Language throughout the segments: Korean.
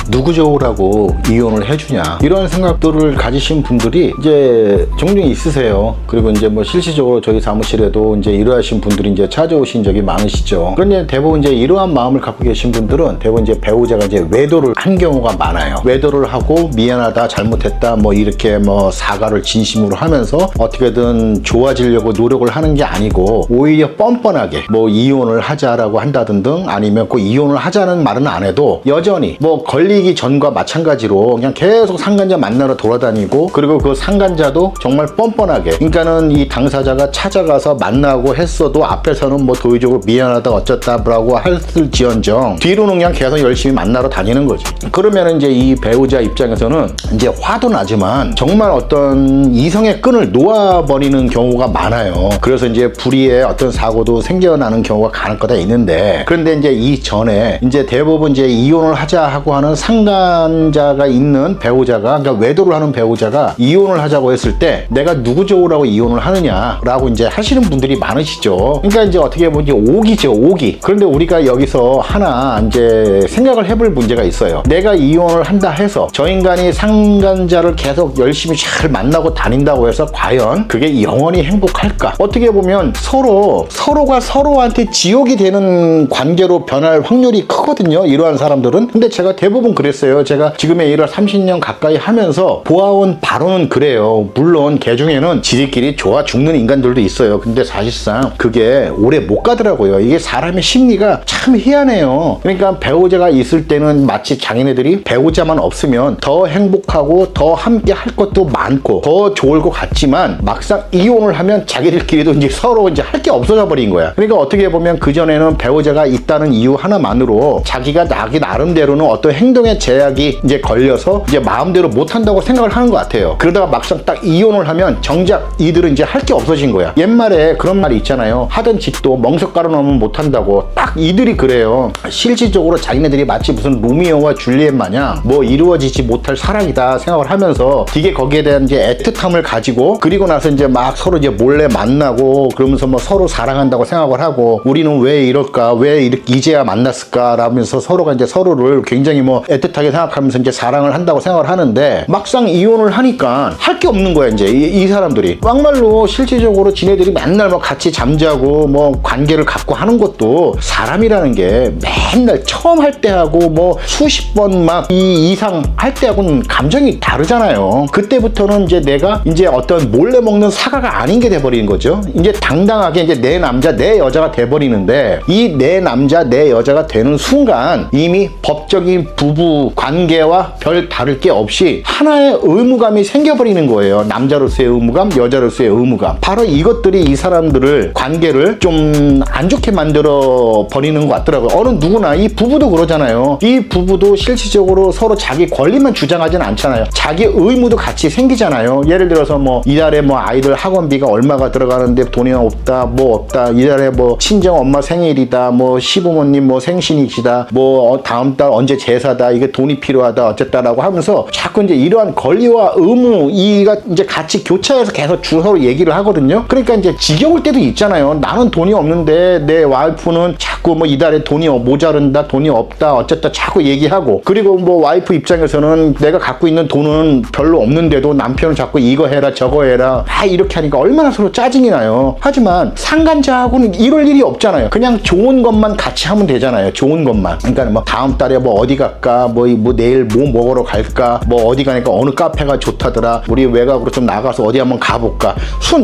누구 좋으라고 이혼을 해주냐, 이런 생각들을 가지신 분들이 이제 종종 있으세요. 그리고 이제 뭐 실질적으로 저희 사무실에도 이제 이러하신 분들이 이제 찾아오신 적이 많으시죠. 그런데 대부분 이제 이러한 마음을 갖고 계신 분들은 대부분 이제 배우자가 이제 외도를 한 경우가 많아요. 외도를 하고 미안하다, 잘못했다, 뭐 이렇게 뭐 사과를 진심으로 하면서 어떻게든 좋아지려고 노력을 하는 게 아니고 오히려 뻔뻔하게 뭐 이혼을 하자라고 한다든지 아니면 그 이혼을 하자는 말은 안 해도 여전히 뭐 걸리기 전과 마찬가지로 그냥 계속 상간자 만나러 돌아다니고, 그리고 그 상간자도 정말 뻔뻔하게, 그러니까는 이 당사자가 찾아가서 만나고 했어도 앞에서는 뭐 도의적으로 미안하다 어쩌다라고 했을지언정 뒤로는 그냥 계속 열심히 만나러 다니는 거지. 그러면 이제 이 배우자 입장에서는 이제 화도 나지만 정말 어떤 이성의 끈을 놓아버리는 경우가 많아요. 그래서 이제 불의의 어떤 사고도 생겨나는 경우가 간혹가다 있는데, 그런데 이제 이전에 이제 대부분 이제 이혼을 하자 하고 하는 상간자가 있는 배우자가, 그러니까 외도를 하는 배우자가 이혼을 하자고 했을 때 내가 누구 좋으라고 이혼을 하느냐라고 이제 하시는 분들이 많으시죠. 그러니까 이제 어떻게 보면 이제 오기죠, 오기. 그런데 우리가 여기서 하나 이제 생각을 해볼 문제가 있어요. 내가 이혼을 한다 해서 저 인간이 상간자를 계속 열심히 잘 만나고 다닌다고 해서 과연 그게 영원히 행복할까? 어떻게 보면 서로가 서로한테 지옥이 되는 관계로 변할 확률이 크거든요, 이러한 사람들은. 근데 제가 대부분 그랬어요. 제가 지금의 일을 30년 가까이 하면서 보아온 바로는 그래요. 물론 개 중에는 지들끼리 좋아 죽는 인간들도 있어요. 근데 사실상 그게 오래 못 가더라고요. 이게 사람의 심리가 참 희한해요. 그러니까 배우자가 있을 때는 마치 자기네들이 배우자만 없으면 더 행복하고 더 함께 할 것도 많고 더 좋을 것 같지만 막상 이혼을 하면 자기들끼리도 이제 서로 이제 할 게 없어져 버린 거야. 그러니까 어떻게 보면 그전에는 배우자가 있다는 이유 하나만으로 자기가 자기 나름대로는 어떤 행동의 제약이 이제 걸려서 이제 마음대로 못 한다고 생각을 하는 것 같아요. 그러다가 막상 딱 이혼을 하면 정작 이들은 이제 할 게 없어진 거야. 옛말에 그런 말이 있잖아요. 하던 짓도 멍석 깔아놓으면 못 한다고. 딱 이들이 그래요. 실질적으로 자기네들이 마치 무슨 로미오와 줄리엣 마냥 뭐 이루어지지 못할 사랑이다 생각을 하면서 되게 거기에 대한 이제 애틋함을 가지고, 그리고 나서 이제 막 서로 이제 몰래 만나고 그러면서 뭐 서로 사랑한다고 생각을 하고, 우리는 왜 이럴까, 왜 이렇게 이제야 만났을까 라면서 서로가 이제 서로를 굉장히 뭐 애틋하게 생각하면서 이제 사랑을 한다고 생각을 하는데, 막상 이혼을 하니까 할 게 없는 거야. 이제 이 사람들이 막말로 실질적으로 지네들이 맨날 뭐 같이 잠자고 뭐 관계를 갖고 하는 것도 사람이라는 게 맨날 처음 할 때하고 뭐 수십 번 막 이 이상 할 때하고는 감정이 다르잖아요. 그때부터는 이제 내가 이제 어떤 몰래 먹는 사과가 아닌 게 돼버리는 거죠. 이제 당당하게 이제 내 남자 내 여자가 돼버리는데, 이 내 남자 내 여자가 되는 순간 이미 법적인 부부 관계와 별 다를 게 없이 하나의 의무감이 생겨버리는 거예요. 남자로서의 의무감, 여자로서의 의무감. 바로 이것들이 이 사람들을 관계를 좀 안 좋게 만들어 버리는 것 같더라고요. 어느 누구나, 이 부부도 그러잖아요. 이 부부도 실질적으로 서로 자기 권리만 주장하진 않잖아요. 자기 의무도 같이 생기잖아요. 예를 들어서 뭐 이달에 뭐 아이들 학원비가 얼마가 들어가는데 돈이 없다, 뭐 없다, 이달에 뭐 친정 엄마 생일이다, 뭐 시부모님 뭐 생신이시다, 뭐 다음 달 언제 제사다, 이게 돈이 필요하다 어쨌다라고 하면서 자꾸 이제 이러한 권리와 의무 이가 이제 같이 교차해서 계속 서로 얘기를 하거든요. 그러니까 이제 지겨울 때도 있잖아요. 나는 돈이 없는데 내 와이프는 자꾸 뭐 이달에 돈이 모자른다, 돈이 없다 어쨌다 자꾸 얘기하고, 그리고 뭐 와이프 입장에서는 내가 갖고 있는 돈은 별로 없는데도 남편은 자꾸 이거 해라 저거 해라 이렇게 하니까 얼마나 서로 짜증이 나요. 하지만 상간자하고는 이럴 일이 없잖아요. 그냥 좋은 것만 같이 하면 되잖아요. 좋은 것만. 그러니까 뭐 다음 달에 뭐 어디 갈까, 뭐 내일 뭐 먹으러 갈까, 뭐 어디 가니까 어느 카페가 좋다더라, 우리 외곽으로 좀 나가서 어디 한번 가볼까,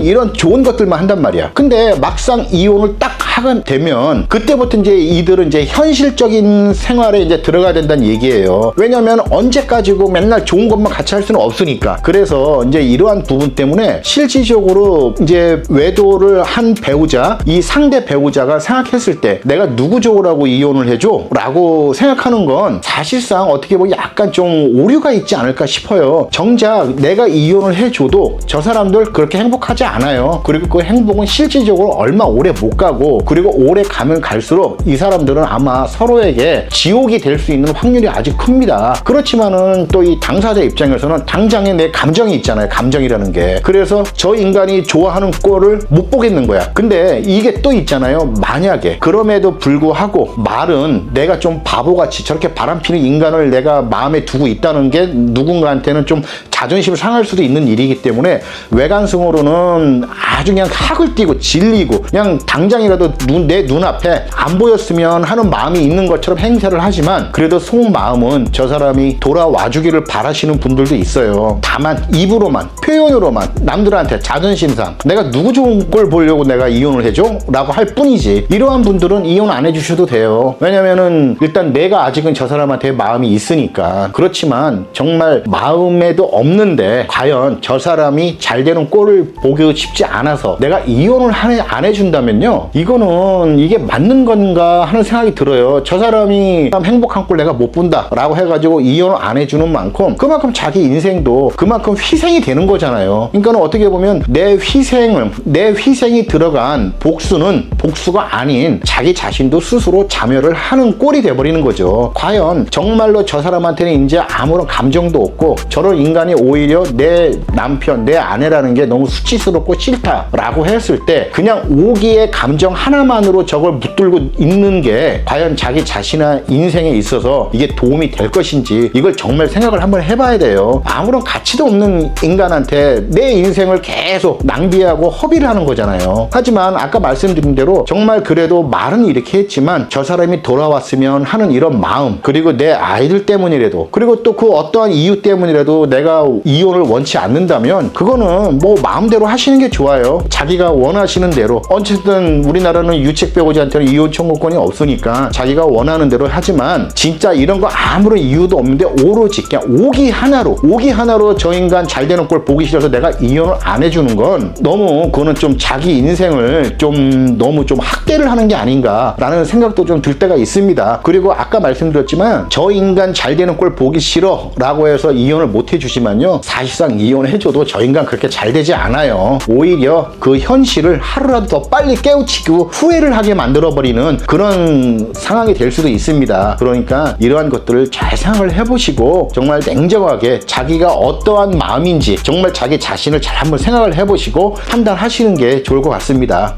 이런 좋은 것들만 한단 말이야. 근데 막상 이혼을 딱 하게 되면 그때부터 이제 이들은 이제 현실적인 생활에 이제 들어가야 된다는 얘기예요. 왜냐면 언제까지고 맨날 좋은 것만 같이 할 수는 없으니까. 그래서 이제 이러한 부분 때문에 실질적으로 이제 외도를 한 배우자, 이 상대 배우자가 생각했을 때 내가 누구 좋으라고 이혼을 해줘? 라고 생각하는 건 사실상 어떻게 보면 약간 좀 오류가 있지 않을까 싶어요. 정작 내가 이혼을 해줘도 저 사람들 그렇게 행복하지 않아요. 그리고 그 행복은 실질적으로 얼마 오래 못 가고, 그리고 오래 가면 갈수록 이 사람들은 아마 서로에게 지옥이 될 수 있는 확률이 아주 큽니다. 그렇지만은 또 이 당사자 입장에서는 당장에 내 감정이 있잖아요. 감정이라는 게. 그래서 저 인간이 좋아하는 꼴을 못 보겠는 거야. 근데 이게 또 있잖아요. 만약에 그럼에도 불구하고 말은 내가 좀 바보같이 저렇게 바람피는 인간을 내가 마음에 두고 있다는 게 누군가한테는 좀 자존심을 상할 수도 있는 일이기 때문에 외관승으로는 아주 그냥 학을 띠고 질리고 그냥 당장이라도 내 눈앞에 안 보였으면 하는 마음이 있는 것처럼 행세를 하지만 그래도 속마음은 저 사람이 돌아와 주기를 바라시는 분들도 있어요. 다만 입으로만 표현으로만 남들한테 자존심상 내가 누구 좋은 걸 보려고 내가 이혼을 해줘? 라고 할 뿐이지 이러한 분들은 이혼 안 해주셔도 돼요. 왜냐면은 일단 내가 아직은 저 사람한테 마음이 있으니까. 그렇지만 정말 마음에도 없는데 과연 저 사람이 잘 되는 꼴을 보기 쉽지 않아서 내가 이혼을 안 해준다면요, 이거는 이게 맞는 건가 하는 생각이 들어요. 저 사람이 행복한 꼴 내가 못 본다 라고 해가지고 이혼을 안 해주는 만큼 그만큼 자기 인생도 그만큼 희생이 되는 거잖아요. 그러니까 어떻게 보면 내 희생이 들어간 복수는 복수가 아닌 자기 자신도 스스로 자멸을 하는 꼴이 돼버리는 거죠. 과연 정말로 저 사람한테는 이제 아무런 감정도 없고 저런 인간이 오히려 내 남편, 내 아내라는 게 너무 수치스럽고 싫다라고 했을 때 그냥 오기의 감정 하나만으로 저걸 붙들고 있는 게 과연 자기 자신의 인생에 있어서 이게 도움이 될 것인지 이걸 정말 생각을 한번 해봐야 돼요. 아무런 가치도 없는 인간한테 내 인생을 계속 낭비하고 허비를 하는 거잖아요. 하지만 아까 말씀드린 대로 정말 그래도 말은 이렇게 했지만 저 사람이 돌아왔으면 하는 이런 마음, 그리고 내 아이들 때문이라도, 그리고 또 그 어떠한 이유 때문이라도 내가 이혼을 원치 않는다면 그거는 뭐 마음대로 하시는 게 좋아요. 자기가 원하시는 대로. 어쨌든 우리나라는 유책배우자한테는 이혼 청구권이 없으니까 자기가 원하는 대로 하지만 진짜 이런 거 아무런 이유도 없는데 오로지 그냥 오기 하나로 저 인간 잘 되는 꼴 보기 싫어서 내가 이혼을 안 해주는 건 너무 그거는 좀 자기 인생을 좀 너무 좀 학대를 하는 게 아닌가라는 생각도 좀 들 때가 있습니다. 그리고 아까 말씀드렸지만 저 인간 잘 되는 꼴 보기 싫어 라고 해서 이혼을 못 해주시면요, 사실상 이혼해줘도 저 인간 그렇게 잘 되지 않아요. 오히려 그 현실을 하루라도 더 빨리 깨우치고 후회를 하게 만들어버리는 그런 상황이 될 수도 있습니다. 그러니까 이러한 것들을 잘 생각을 해보시고 정말 냉정하게 자기가 어떠한 마음인지 정말 자기 자신을 잘 한번 생각을 해보시고 판단하시는 게 좋을 것 같습니다.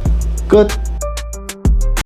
끝.